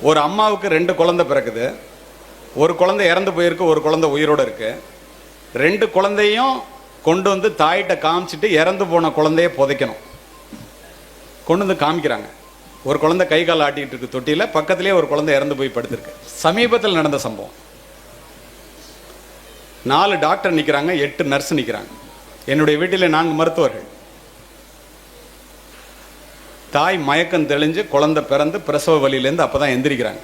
ஒரு அம்மாவுக்கு 2 குழந்தை பிறக்குது. ஒரு குழந்தை இறந்து போயிருக்கு, ஒரு குழந்தை உயிரோடு இருக்கு. 2 குழந்தையும் கொண்டு வந்து தாயிட்ட காமிச்சிட்டு இறந்து போன குழந்தைய புதைக்கணும். கொண்டு வந்து காமிக்கிறாங்க. ஒரு குழந்தை கை கால் ஆட்டிகிட்டு இருக்கு தொட்டியில், பக்கத்திலே ஒரு குழந்தை இறந்து போய் படுத்திருக்கு. சமீபத்தில் நடந்த சம்பவம். 4 டாக்டர் நிற்கிறாங்க, 8 நர்ஸ் நிற்கிறாங்க. என்னுடைய வீட்டில் 4 மருத்துவர்கள். தாய் மயக்கம் தெளிஞ்சு குழந்தை பிறந்து பிரசவ வலியிலேருந்து அப்போ தான் எந்திரிக்கிறாங்க.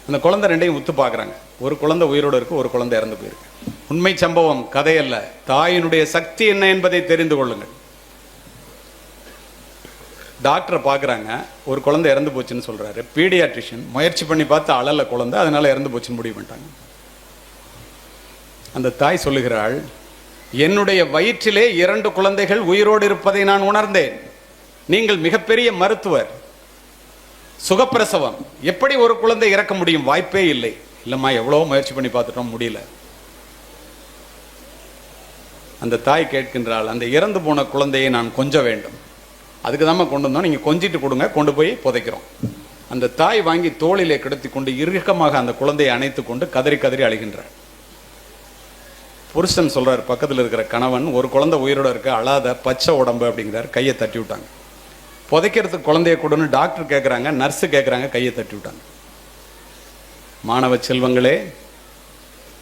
அந்த குழந்தை 2ஐயும் உத்து பார்க்குறாங்க. ஒரு குழந்தை உயிரோடு இருக்குது, ஒரு குழந்தை இறந்து போயிருக்கு. உண்மை சம்பவம், கதையல்ல. தாயினுடைய சக்தி என்ன என்பதை தெரிந்து கொள்ளுங்கள். டாக்டரை பார்க்குறாங்க, ஒரு குழந்தை இறந்து போச்சுன்னு சொல்கிறாரு. பீடியாட்ரிஷியன் முயற்சி பண்ணி பார்த்து அழல குழந்தை, அதனால் இறந்து போச்சுன்னு முடிவு பண்ணிட்டாங்க. அந்த தாய் சொல்லுகிறாள், என்னுடைய வயிற்றிலே 2 குழந்தைகள் உயிரோடு இருப்பதை நான் உணர்ந்தேன். நீங்கள் மிகப்பெரிய மருத்துவர், சுகப்பிரசவம், எப்படி ஒரு குழந்தை இறக்க முடியும்? வாய்ப்பே இல்லை. இல்லைம்மா, எவ்வளோ முயற்சி பண்ணி பார்த்துட்டோம், முடியல. அந்த தாய் கேட்கின்றாள், அந்த இறந்து போன குழந்தையை நான் கொஞ்ச வேண்டும். அதுக்கு தான் கொண்டு வந்தோம், நீங்கள் கொஞ்சிட்டு கொடுங்க, கொண்டு போய் புதைக்கிறோம். அந்த தாய் வாங்கி தோளிலே கிடத்தி கொண்டு இறுக்கமாக அந்த குழந்தையை அணைத்து கொண்டு கதறி கதறி அழுகின்றார். புருஷன் சொல்றார், பக்கத்தில் இருக்கிற கணவன், ஒரு குழந்தை உயிரோட இருக்க, அழாத, பச்சை உடம்பு அப்படிங்கிறார். கையை தட்டி விட்டாங்க. புதைக்கிறதுக்கு குழந்தைய கொடுன்னு டாக்டர் கேட்குறாங்க, நர்ஸு கேட்குறாங்க, கையை தட்டி விட்டாங்க. மாணவ செல்வங்களே,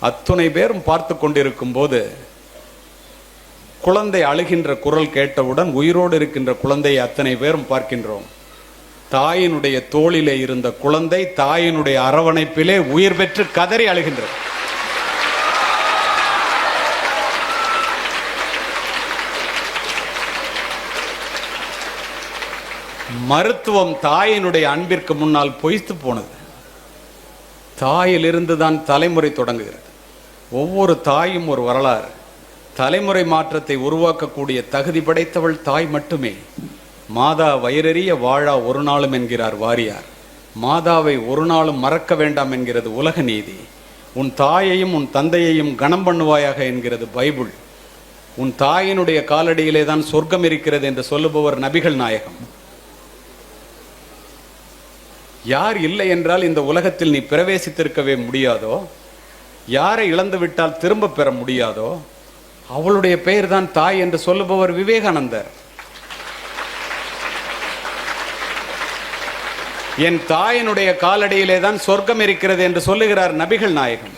அத்துணை பேரும் பார்த்து கொண்டிருக்கும் போது குழந்தை அழுகின்ற குரல் கேட்டவுடன் உயிரோடு இருக்கின்ற குழந்தையை அத்தனை பேரும் பார்க்கின்றோம். தாயினுடைய தோளிலே இருந்த குழந்தை தாயினுடைய அரவணைப்பிலே உயிர் பெற்று கதறி அழுகின்றது. மருத்துவம் தாயினுடைய அன்பிற்கு முன்னால் பொய்த்து போனது. தாயிலிருந்து தான் தலைமுறை தொடங்குகிறது. ஒவ்வொரு தாயும் ஒரு வரலாறு. தலைமுறை மாற்றத்தை உருவாக்கக்கூடிய தகுதி படைத்தவள் தாய் மட்டுமே. மாதா வயிறறிய வாழா ஒரு நாளும் என்கிறார் வாரியார். மாதாவை ஒரு நாளும் மறக்க வேண்டாம் என்கிறது உலக நீதி. உன் தாயையும் உன் தந்தையையும் கனம் பண்ணுவாயாக என்கிறது பைபிள். உன் தாயினுடைய காலடியிலே தான் சொர்க்கம் இருக்கிறது என்று சொல்லுபவர் நபிகள் நாயகம். யார் இல்லை என்றால் இந்த உலகத்தில் நீ பிரவேசித்திருக்கவே முடியாதோ, யாரை இழந்து விட்டால் திரும்ப பெற முடியாதோ, அவளுடைய பெயர் தான் தாய் என்று சொல்லுபவர் விவேகானந்தர். என் தாயினுடைய காலடியிலே தான் சொர்க்கம் இருக்கிறது என்று சொல்லுகிறார் நபிகள் நாயகம்.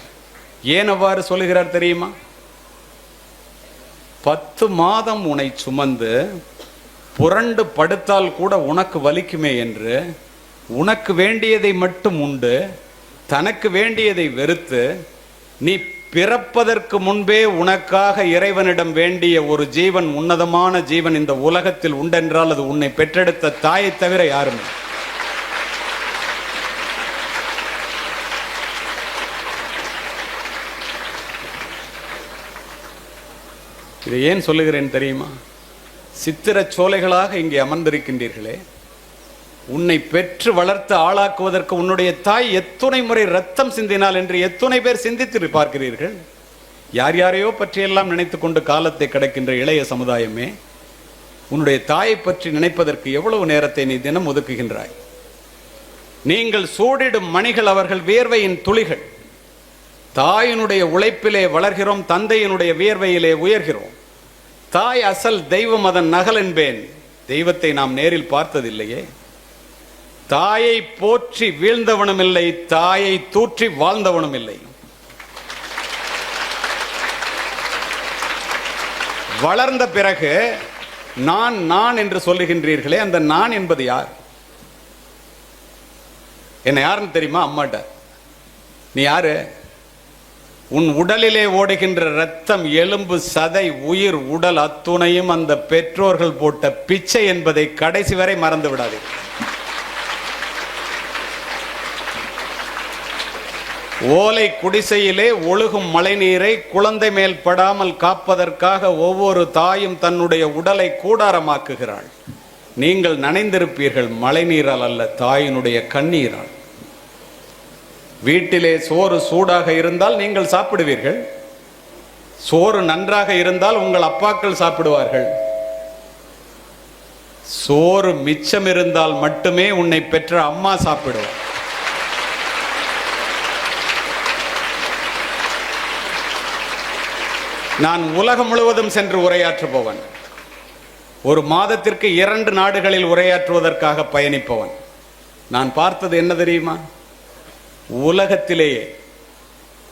ஏன் அவ்வாறு சொல்லுகிறார் தெரியுமா? 10 மாதம் உன்னை சுமந்து புரண்டு படுத்தால் கூட உனக்கு வலிக்குமே என்று உனக்கு வேண்டியதை மட்டும் உண்டு, தனக்கு வேண்டியதை வெறுத்து, நீ பிறப்பதற்கு முன்பே உனக்காக இறைவனிடம் வேண்டிய ஒரு ஜீவன், உன்னதமான ஜீவன் இந்த உலகத்தில் உண்டென்றால் அது உன்னை பெற்றெடுத்த தாயை தவிர யாருமே. இதை ஏன் சொல்லுகிறேன் தெரியுமா? சித்திரச் சோலைகளாக இங்கே அமர்ந்திருக்கின்றீர்களே, உன்னை பெற்று வளர்த்து ஆளாக்குவதற்கு உன்னுடைய தாய் எத்துணை முறை ரத்தம் சிந்தினாள் என்று எத்துணை பேர் சிந்தித்து பார்க்கிறீர்கள்? யார் யாரையோ பற்றியெல்லாம் நினைத்து கொண்டு காலத்தை கடக்கின்ற இளைய சமுதாயமே, உன்னுடைய தாயை பற்றி நினைப்பதற்கு எவ்வளவு நேரத்தை நீ தினம் ஒதுக்குகின்றாய்? நீங்கள் சூடிடும் மணிகள் அவர்கள் வியர்வையின் துளிகள். தாயினுடைய உழைப்பிலே வளர்கிறோம், தந்தையினுடைய வியர்வையிலே உயர்கிறோம். தாய் அசல், தெய்வம் அதன் நகல் என்பேன். தெய்வத்தை நாம் நேரில் பார்த்ததில்லையே. தாயை போற்றி வீழ்ந்தவனும் இல்லை, தாயை தூற்றி வாழ்ந்தவனும் இல்லை. வளர்ந்த பிறகு நான் நான் என்று சொல்லுகின்றீர்களே, அந்த நான் என்பது யார்? என்ன யாருன்னு தெரியுமா? அம்மாட்ட. நீ யாரு? உன் உடலிலே ஓடுகின்ற ரத்தம், எலும்பு, சதை, உயிர், உடல் அத்துணையும் அந்த பெற்றோர்கள் போட்ட பிச்சை என்பதை கடைசி வரை மறந்து விடாதீர்கள். ஓலை குடிசையிலே ஒழுகும் மழை நீரை குழந்தை மேல் படாமல் காப்பதற்காக ஒவ்வொரு தாயும் தன்னுடைய உடலை கூடாரமாக்குகிறாள். நீங்கள் நனைந்திருப்பீர்கள் மழை நீரால் அல்ல, தாயினுடைய கண்ணீரால். வீட்டிலே சோறு சூடாக இருந்தால் நீங்கள் சாப்பிடுவீர்கள். சோறு நன்றாக இருந்தால் உங்கள் அப்பாக்கள் சாப்பிடுவார்கள். சோறு மிச்சம் இருந்தால் மட்டுமே உன்னை பெற்ற அம்மா சாப்பிடுவார். நான் உலகம் முழுவதும் சென்று உரையாற்றுபவன். ஒரு மாதத்திற்கு 2 நாடுகளில் உரையாற்றுவதற்காக பயணிப்பவன். நான் பார்த்தது என்ன தெரியுமா? உலகத்திலேயே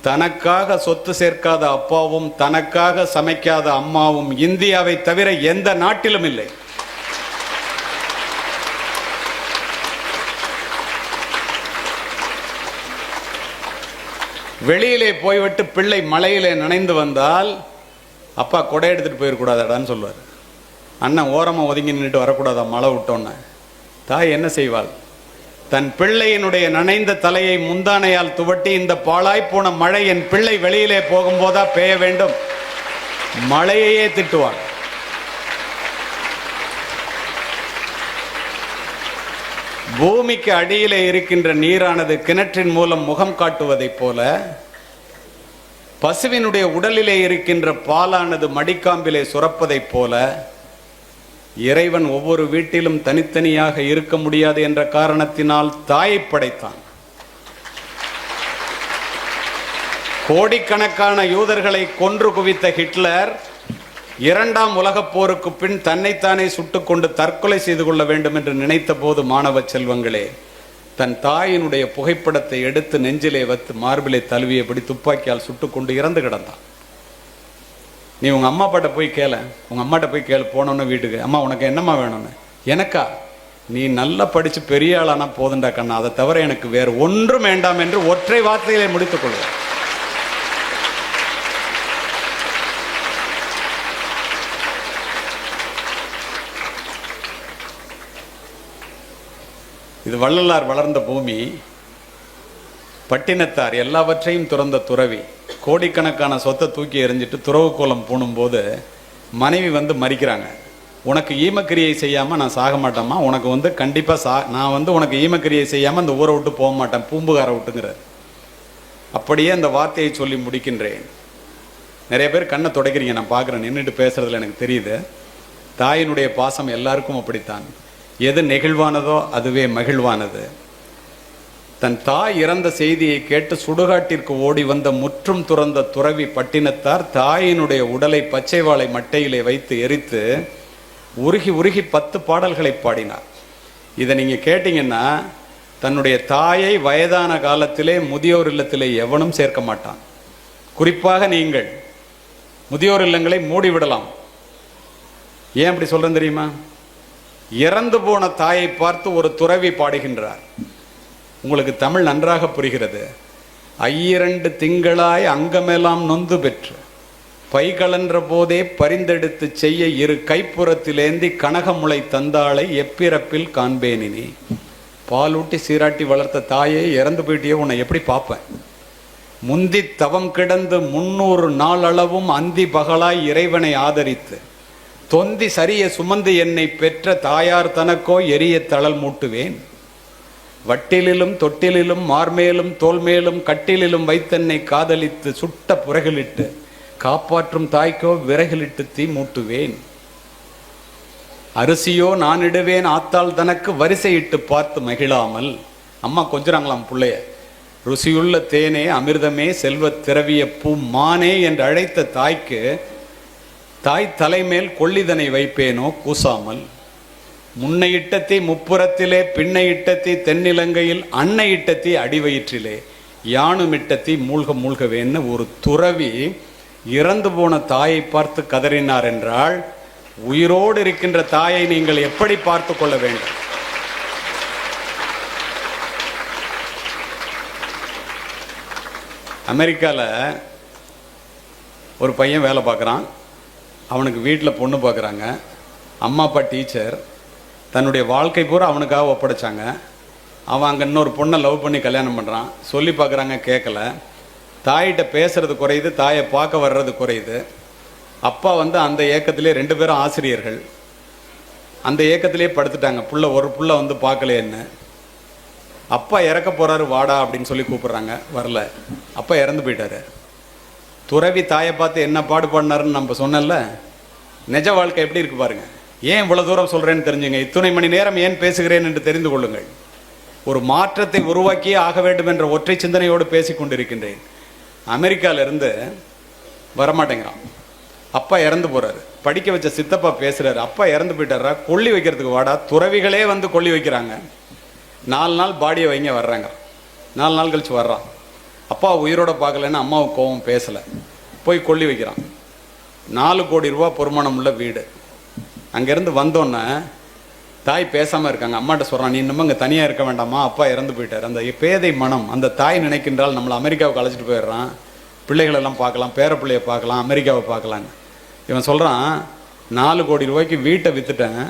தனக்காக சொத்து சேர்க்காத அப்பாவும் தனக்காக சமைக்காத அம்மாவும் இந்தியாவை தவிர எந்த நாட்டிலும் இல்லை. வெளியிலே போய்விட்டு பிள்ளை மழையிலே நனைந்து வந்தால் அப்பா கொடை எடுத்துட்டு போயிடக்கூடாதாடான்னு சொல்லுவார். அண்ணன் ஓரமாக ஒதுங்கி நின்றுட்டு வரக்கூடாதா மழை விட்டோன்னு. தாய் என்ன செய்வாள்? தன் பிள்ளையினுடைய நனைந்த தலையை முந்தானையால் துவட்டி, இந்த பாழாய்ப்போன மழை என் பிள்ளை வெளியிலே போகும்போதா பெய்ய வேண்டும், மழையையே திட்டுவாள். பூமிக்கு அடியிலே இருக்கின்ற நீரானது கிணற்றின் மூலம் முகம் காட்டுவதைப் போல, பசுவினுடைய உடலிலே இருக்கின்ற பாலானது மடிக்காம்பிலே சுரப்பதைப் போல, இறைவன் ஒவ்வொரு வீட்டிலும் தனித்தனியாக இருக்க முடியாது என்ற காரணத்தினால் தாயை படைத்தான். கோடிக்கணக்கான யூதர்களை கொன்று குவித்த ஹிட்லர் 2ஆம் உலகப் போருக்கு பின் தன்னைத்தானே சுட்டுக்கொண்டு தற்கொலை செய்து கொள்ள வேண்டும் என்று நினைத்த போது, மாணவ செல்வங்களே, தன் தாயினுடைய புகைப்படத்தை எடுத்து நெஞ்சிலே வைத்து மார்பிலே தழுவியபடி துப்பாக்கியால் சுட்டுக்கொண்டு இறந்து கிடந்தான். நீ உங்க அம்மா அப்பாட்ட போய் கேள, உங்க அம்மாட்ட போய் கேளு, போனோன்னு வீட்டுக்கு, அம்மா உனக்கு என்னம்மா வேணும்னு. எனக்கா? நீ நல்லா படிச்சு பெரிய ஆளானா போதுண்டா கண்ணா, அதை தவிர எனக்கு வேறு ஒன்றும் வேண்டாம் என்று ஒற்றை வார்த்தையிலே முடித்துக் கொள்வார். இது வள்ளலார் வளர்ந்த பூமி. பட்டினத்தார் எல்லாவற்றையும் துறந்த துறவி. கோடிக்கணக்கான சொத்தை தூக்கி எறிஞ்சிட்டு துறவு கோலம் பூணும்போது மனைவி வந்து மறிக்கிறாங்க. உனக்கு ஈமக்கிரியை செய்யாமல் நான் சாக மாட்டேம்மா, உனக்கு கண்டிப்பாக நான் உனக்கு ஈமக்கிரியை செய்யாமல் அந்த ஊரை விட்டு போக மாட்டேன், பூம்புகார விட்டுங்கிறார். அப்படியே அந்த வார்த்தையை சொல்லி முடிக்கின்றேன். நிறைய பேர் கண்ணை துடைக்கிறீங்க, நான் பார்க்குறேன், நின்றுட்டு பேசுறதுல எனக்கு தெரியுது. தாயினுடைய பாசம் எல்லாருக்கும் அப்படித்தான். எது நெகிழ்வானதோ அதுவே மகிழ்வானது. தன் தாய் இறந்த செய்தியை கேட்டு சுடுகாட்டிற்கு ஓடி வந்த முற்றும் துறந்த துறவி பட்டினத்தார் தாயினுடைய உடலை பச்சை வாழை மட்டையிலே வைத்து எரித்து உருகி உருகி 10 பாடல்களை பாடினார். இதை நீங்க கேட்டீங்கன்னா, தன்னுடைய தாயை வயதான காலத்திலே முதியோர் இல்லத்திலே எவனும் சேர்க்க மாட்டான். குறிப்பாக நீங்கள் முதியோர் இல்லங்களை மூடிவிடலாம். ஏன் அப்படி சொல்றேன் தெரியுமா? இறந்து போன தாயை பார்த்து ஒரு துறவி பாடுகின்றார். உங்களுக்கு தமிழ் நன்றாக புரிகிறது. 2 திங்களாய் அங்கமெல்லாம் நொந்து பெற்று பைகளன்ற போதே பரிந்தெடுத்து செய்ய 2 கைப்புறத்திலேந்தி கனகமுளை தந்தாளை எப்பிறப்பில் காண்பேனினி. பாலூட்டி சீராட்டி வளர்த்த தாயே இறந்து போயிட்டே, உன்னை எப்படி பார்ப்பேன்? முந்தி தவம் கிடந்து 300 நாளளவும் அந்தி பகலாய் இறைவனை ஆதரித்து தொந்தி சரிய சுமந்து என்னை பெற்ற தாயார் தனக்கோ எரிய தளல் மூட்டுவேன். வட்டிலிலும் தொட்டிலிலும் மார்மேலும் தோல்மேலும் கட்டிலிலும் வைத்தென்னை காதலித்து சுட்ட புறகிலிட்டு காப்பாற்றும் தாய்க்கோ விறகிலிட்டு தீ மூட்டுவேன். அரிசியோ நான் இடுவேன் ஆத்தாள் தனக்கு வரிசையிட்டு பார்த்து மகிழாமல். அம்மா கொஞ்சறாங்களாம் பிள்ளைய. ருசியுள்ள தேனே அமிர்தமே செல்வ திரவிய பூ மானே என்று அழைத்த தாய்க்கு தாய் தலைமேல் கொள்ளிதனை வைப்பேனோ கூசாமல். முன்னை இட்டத்தி முப்புறத்திலே பின்னை இட்டத்தி தென்னிலங்கையில் அன்னை இட்டத்தி அடிவயிற்றிலே யானும் இட்டத்தி மூழ்க மூழ்கவேன்னு ஒரு துறவி இறந்து போன தாயை பார்த்து கதறினார் என்றால், உயிரோடு இருக்கின்ற தாயை நீங்கள் எப்படி பார்த்து கொள்ள வேண்டும்? அமெரிக்காவில் ஒரு பையன் வேலை பார்க்குறான். அவனுக்கு வீட்டில் பொண்ணு பார்க்குறாங்க. அம்மா அப்பா டீச்சர். தன்னுடைய வாழ்க்கை பூரா அவனுக்காக ஒப்படைச்சாங்க. அவன் அங்கே இன்னொரு பொண்ணை லவ் பண்ணி கல்யாணம் பண்ணுறான். சொல்லி பார்க்குறாங்க, கேட்கல. தாயிட்ட பேசுறது குறையுது, தாயை பார்க்க வர்றது குறையுது. அப்பா அந்த ஏக்கத்திலே 2 பேரும் ஆசிரியர்கள். அந்த ஏக்கத்திலே படுத்துட்டாங்க. ஒரு புள்ள பார்க்கலையேன்னு. அப்பா இறக்க போகிறாரு, வாடா அப்படின்னு சொல்லி கூப்பிட்றாங்க. வரல. அப்பா இறந்து போயிட்டாரு. துறவி தாயை பார்த்து என்ன பாடுபாடினாருன்னு நம்ம சொன்னல. நிஜ வாழ்க்கை எப்படி இருக்கு பாருங்க. ஏன் இவ்வளவு தூரம் சொல்றேன்னு தெரிஞ்சுங்க. இத்தனை மணி நேரம் ஏன் பேசுகிறேன் என்று தெரிந்து கொள்ளுங்கள். ஒரு மாற்றத்தை உருவாக்கியே ஆக வேண்டும் என்ற ஒற்றை சிந்தனையோடு பேசிக் கொண்டிருக்கின்றேன். அமெரிக்காவிலிருந்து வரமாட்டேங்கிறான். அப்பா இறந்து போறாரு. படிக்க வச்ச சித்தப்பா பேசுறாரு, அப்பா இறந்து போயிட்டாரா, கொல்லி வைக்கிறதுக்கு வாடா. துறவிகளே வந்து கொல்லி வைக்கிறாங்க. 4 நாள் பாடியை வைங்க வர்றாங்க. 4 நாள் கழிச்சு வர்றான். அப்பா உயிரோட பார்க்கலன்னு அம்மாவுக்கு கோவம், பேசலை, போய் கொல்லி வைக்கிறான். 4 கோடி ரூபா பொறுமானம் உள்ள வீடு. அங்கேருந்து வந்தோன்னே தாய் பேசாமல் இருக்காங்க. அம்மாட்ட சொல்கிறான், நீ இன்னமும் அங்கே தனியாக இருக்க வேண்டாமா, அப்பா இறந்து போயிட்டார். அந்த பேதை மனம், அந்த தாய் நினைக்கின்றால் நம்மளை அமெரிக்காவுக்கு அழைச்சிட்டு போயிடுறான், பிள்ளைகளெல்லாம் பார்க்கலாம், பேர பிள்ளைய பார்க்கலாம், அமெரிக்காவை பார்க்கலான்னு. இவன் சொல்கிறான், 4 கோடி ரூபாய்க்கு வீட்டை விற்றுட்டேன்,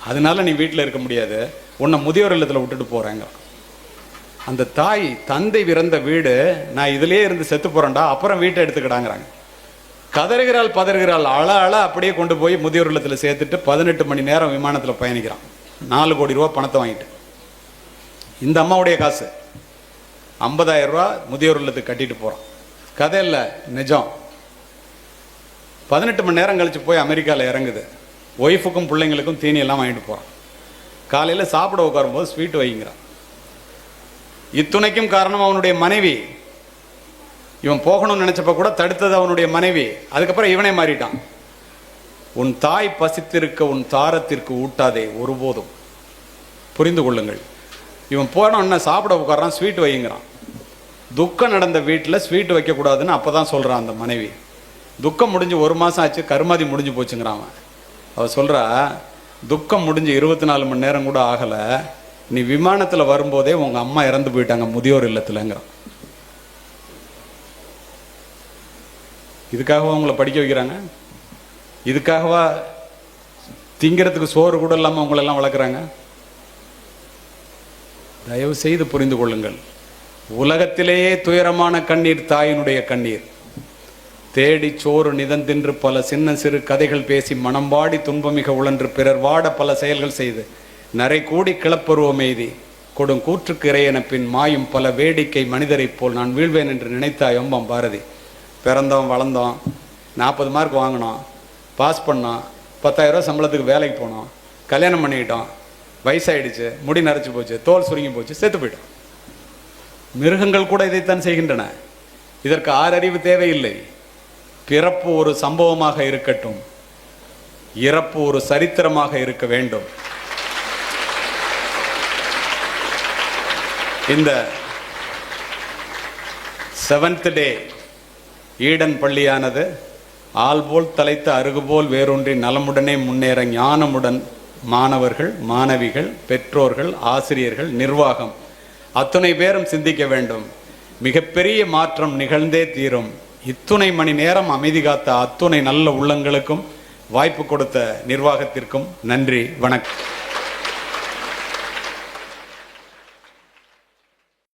அதனால நீ வீட்டில் இருக்க முடியாது, உன்னை முதியோர் இல்லத்தில் விட்டுட்டு போகிறேங்க. அந்த தாய், தந்தை இறந்த வீடு, நான் இதிலே இருந்து செத்து போகிறேன்டா, அப்புறம் வீட்டை எடுத்துக்கிடாங்கிறாங்க. கதறுகிறாள், பதறுகிறாள், அழ அப்படியே கொண்டு போய் முதியோர் இல்லத்தில் சேர்த்துட்டு 18 மணி நேரம் விமானத்தில் பயணிக்கிறான். 4 கோடி ரூபா பணத்தை வாங்கிட்டு. இந்த அம்மாவுடைய காசு 50,000 ரூபா முதியோர் இல்லத்துக்கு கட்டிட்டு போகிறான். கதை இல்லை, நிஜம். 18 மணி நேரம் கழிச்சு போய் அமெரிக்காவில் இறங்குது. ஒய்ஃபுக்கும் பிள்ளைங்களுக்கும் தீனி எல்லாம் வாங்கிட்டு போகிறான். காலையில் சாப்பிட உட்காரும்போது ஸ்வீட் வைங்கிறான். இத்துணைக்கும் காரணம் அவனுடைய மனைவி. இவன் போகணும்னு நினைச்சப்ப கூட தடுத்தது அவனுடைய மனைவி. அதுக்கப்புறம் இவனே மாறிட்டான். உன் தாய் பசித்திருக்க உன் தாரத்திற்கு ஊட்டாதே ஒருபோதும். புரிந்து கொள்ளுங்கள். இவன் போனோன்னா சாப்பிட உட்காரான், ஸ்வீட் வைங்கிறான். துக்கம் நடந்த வீட்டில் ஸ்வீட் வைக்கக்கூடாதுன்னு அப்போ தான் சொல்கிறான் அந்த மனைவி. துக்கம் முடிஞ்சு 1 மாதம் ஆச்சு, கருமாதி முடிஞ்சு போச்சுங்கிறான் அவன். அவள் சொல்கிறா, துக்கம் முடிஞ்சு 24 மணி நேரம் கூட ஆகலை, நீ விமானத்தில் வரும்போதே உங்கள் அம்மா இறந்து போயிட்டாங்க முதியோர் இல்லத்துலங்கிறான். இதுக்காகவா உங்களை படிக்க வைக்கிறாங்க? இதுக்காகவா திங்கிறதுக்கு சோறு கூட இல்லாமல் உங்களெல்லாம் வளர்க்குறாங்க? தயவு செய்து புரிந்து கொள்ளுங்கள். உலகத்திலேயே துயரமான கண்ணீர் தாயினுடைய கண்ணீர். தேடி சோறு நிதந்தின்று பல சின்ன சிறு கதைகள் பேசி மனம்பாடி துன்பமிக உழன்று பிறர் வாட பல செயல்கள் செய்து நரை கூடி கிளப்பருவம் எய்தி கொடும் கூற்றுக்கு இறையென பின் மாயும் பல வேடிக்கை மனிதரைப் போல் நான் வீழ்வேன் என்று நினைத்தாய் ஒம்பம் பாரதி. பிறந்தோம், வளர்ந்தோம், 40 மார்க் வாங்கினோம், பாஸ் பண்ணோம், 10,000 ரூபா சம்பளத்துக்கு வேலைக்கு போனோம், கல்யாணம் பண்ணிக்கிட்டோம், வயசாயிடுச்சு, முடி நரைச்சி போச்சு, தோல் சுருங்கி போச்சு, செத்து போயிட்டோம். மிருகங்கள் கூட இதைத்தான் செய்கின்றன. இதற்கு 6 அறிவு தேவையில்லை. பிறப்பு ஒரு சம்பவமாக இருக்கட்டும், இறப்பு ஒரு சரித்திரமாக இருக்க வேண்டும். இந்த 7th டே ஈடன் பள்ளியானது ஆள்போல் தலைத்த அருகுபோல் வேரூன்றி நலமுடனே முன்னேற ஞானமுடன் மாணவர்கள், மாணவிகள், பெற்றோர்கள், ஆசிரியர்கள், நிர்வாகம் அத்துணை பேரும் சிந்திக்க வேண்டும். மிகப்பெரிய மாற்றம் நிகழ்ந்தே தீரும். இத்துணை மணி நேரம் அமைதி காத்த அத்துணை நல்ல உள்ளங்களுக்கும் வாய்ப்பு கொடுத்த நிர்வாகத்திற்கும் நன்றி, வணக்கம்.